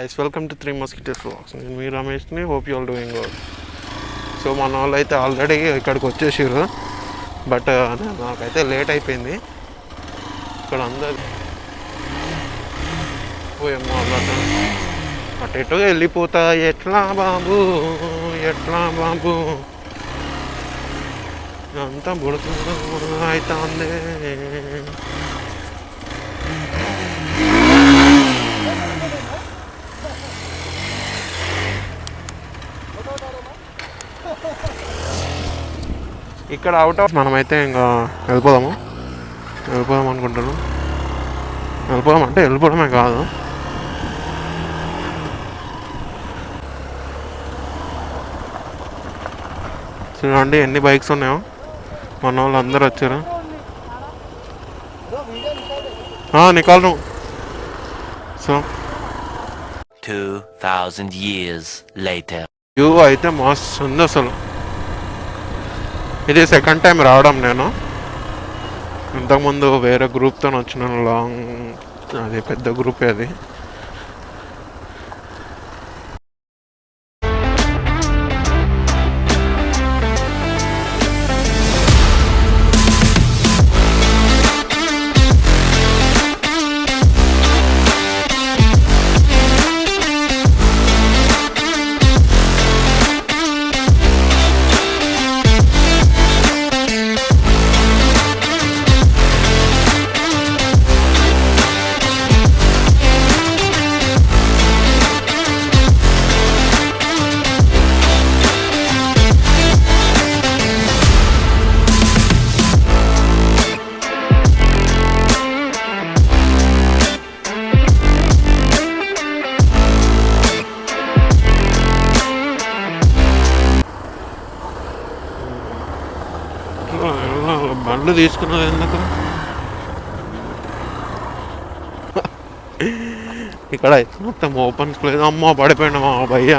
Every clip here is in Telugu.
guys, welcome to Three Musketeers Vlogs. నేను మీ రమేష్ని. Hope you all doing good. So మన వాళ్ళు అయితే ఆల్రెడీ ఇక్కడికి వచ్చేసారు, బట్ నాకైతే లేట్ అయిపోయింది. ఇక్కడ అందరు పోయమ్మో అటు ఎటు వెళ్ళిపోతా, ఎట్లా బాబు ఎట్లా బాబు అంతా బుడుతుంది అవుతుంది. ఇక్కడ అవుట్ ఆఫ్ మనమైతే ఇంకా వెళ్ళిపోదాం అనుకుంటాను. వెళ్ళిపోదాం అంటే వెళ్ళిపోవడమే కాదు, చూడండి ఎన్ని బైక్స్ ఉన్నాయో. మన వాళ్ళు అందరూ వచ్చారు. నికాల్ సో 2000 years later. వ్యూ అయితే మస్తు ఉంది అసలు. ఇది సెకండ్ టైం రావడం నేను. ఇంతకుముందు వేరే గ్రూప్తో వచ్చినాను, లాంగ్, అది పెద్ద గ్రూపే అది. బండ్లు తీసుకున్నది ఎందుకు? ఇక్కడ అయితే మొత్తం ఓపెన్ ప్లేస్. అమ్మో పడిపోయినా భయ్యా,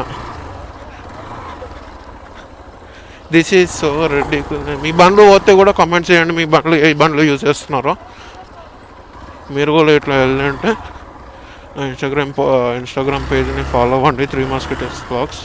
దిస్ ఈజ్ సో రెడీ. మీ బండ్లు పోతే కూడా కామెంట్ చేయండి, మీ బండ్లు ఏ బండ్లు యూజ్ చేస్తున్నారో. మీరు కూడా ఇట్లా వెళ్ళంటే ఇన్స్టాగ్రామ్ పేజ్ని ఫాలో అవ్వండి, త్రీ మస్కిటోస్ వ్లాగ్స్.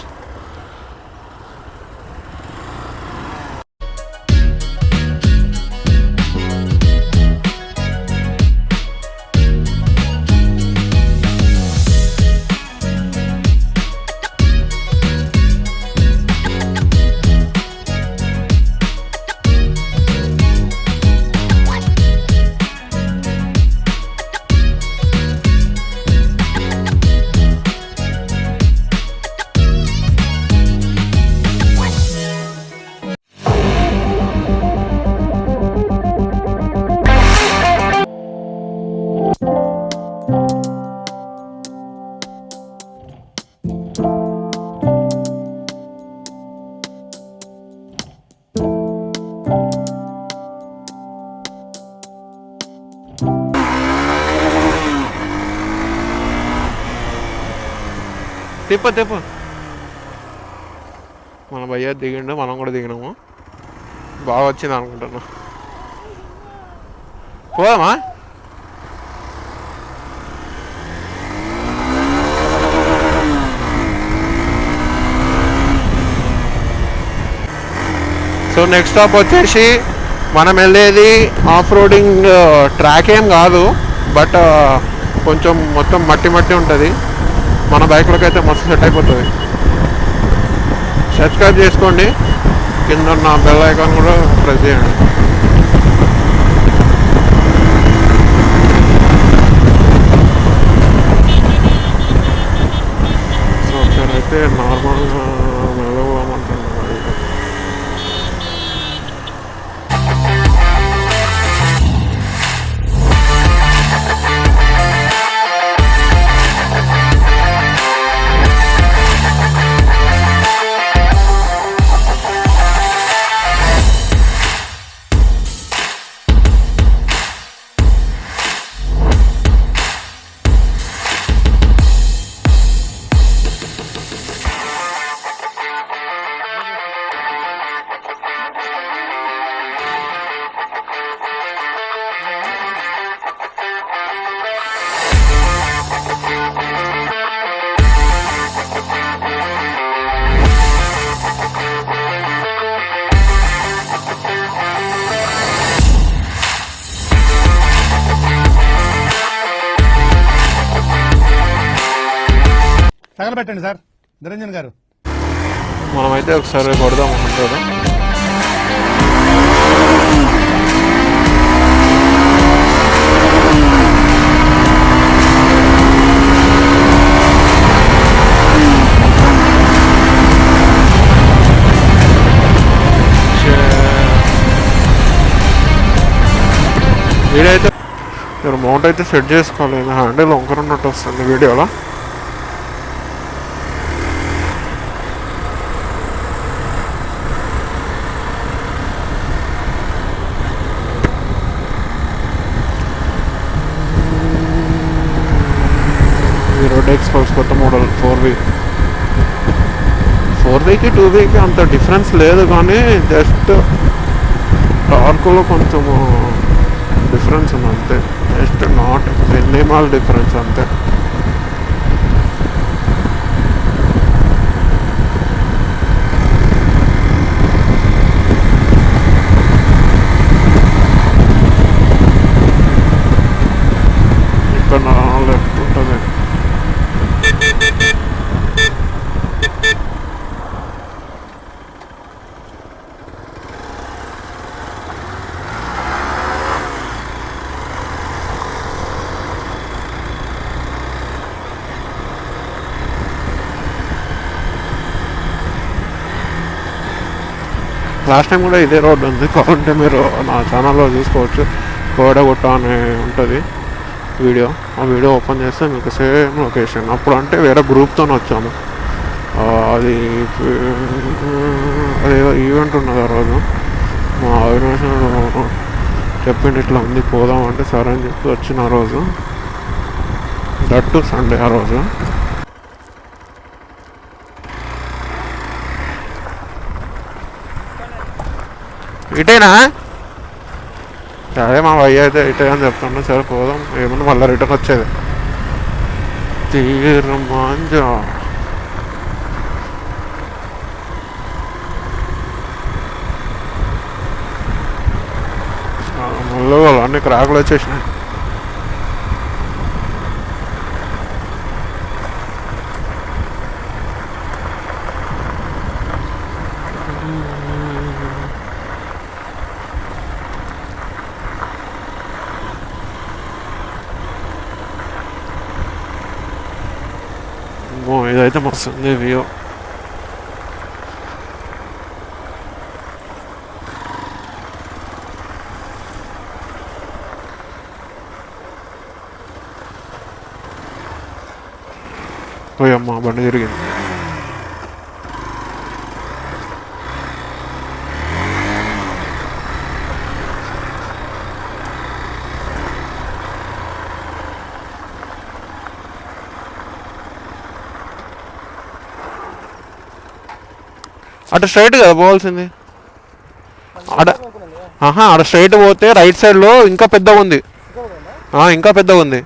తిప్ప మన భయ్య దిగిండు, మనం కూడా దిగినాము. బాగా వచ్చింది అనుకుంటున్నా. పోదామా? సో నెక్స్ట్ స్టాప్ వచ్చేసి మనం వెళ్ళేది ఆఫ్ రోడింగ్ ట్రాక్ ఏం కాదు, బట్ కొంచెం మొత్తం మట్టి ఉంటుంది. మన బైక్లోకి అయితే మస్తు సెట్ అయిపోతుంది. సబ్స్క్రైబ్ చేసుకోండి, కింద ఉన్న బెల్ ఐకాన్ కూడా ప్రెస్ చేయండి. సో ఒకసారైతే నార్మల్గా వెళ్ళమంటున్నాను. తగలబెట్టండి సార్ నిరంజన్ గారు. మనమైతే ఒకసారి కొడదాం అనుకుంటారు. వీడైతే మీరు మౌంట్ అయితే సెట్ చేసుకోవాలి. హ్యాండిల్ వంకరున్నట్టు వస్తుంది వీడియోలో. రోడ్ ఎక్స్పల్స్ కొత్త మోడల్ 4Vకి 2Vకి అంత డిఫరెన్స్ లేదు, కానీ జస్ట్ టార్క్లో కొంచెము డిఫరెన్స్ ఉంది అంతే. జస్ట్ నాట్ మినిమల్ డిఫరెన్స్ అంతే. ఇక్కడ లెఫ్ట్ ఉంటుంది. లాస్ట్ టైం కూడా ఇదే రోడ్ ఉంది, కావాలంటే మీరు నా ఛానల్లో చూసుకోవచ్చు. కోడగుట్ట అని ఉంటుంది వీడియో. ఆ వీడియో ఓపెన్ చేస్తే మీకు సేమ్ లొకేషన్. అప్పుడు అంటే వేరే గ్రూప్తో వచ్చాము. అది ఈవెంట్ ఉన్నది ఆ రోజు. మా అవినాష్ చెప్పిండి ఇట్లా ఉంది పోదాం అంటే సరే అని చెప్పి వచ్చిన ఆ రోజు. దట్టు సండే ఆ రోజు. ఇటేనా? అదే మా భయ్య అయితే ఇటే అని చెప్తుండే. సరే పోదాం, ఏమన్నా మళ్ళీ రిటర్న్ వచ్చేది. తీర్మాంజా మళ్ళీ వాళ్ళు అన్ని క్రాకులు వచ్చేసినాయి. ఇదైతే మస్తు ఉంది వ్యూ. పోయమ్మా బండి తిరిగింది. అటు స్ట్రైట్ కదా పోవాల్సింది. అటు స్ట్రైట్ పోతే రైట్ సైడ్లో ఇంకా పెద్దగా ఉంది. ఇంకా పెద్దగా ఉంది.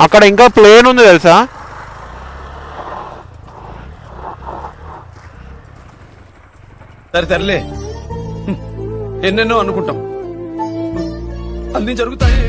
అక్కడ ఇంకా ప్లేన్ ఉంది తెలుసా. సరే సర్లే, ఎన్నెన్నో అనుకుంటాం, అన్ని జరుగుతాయి.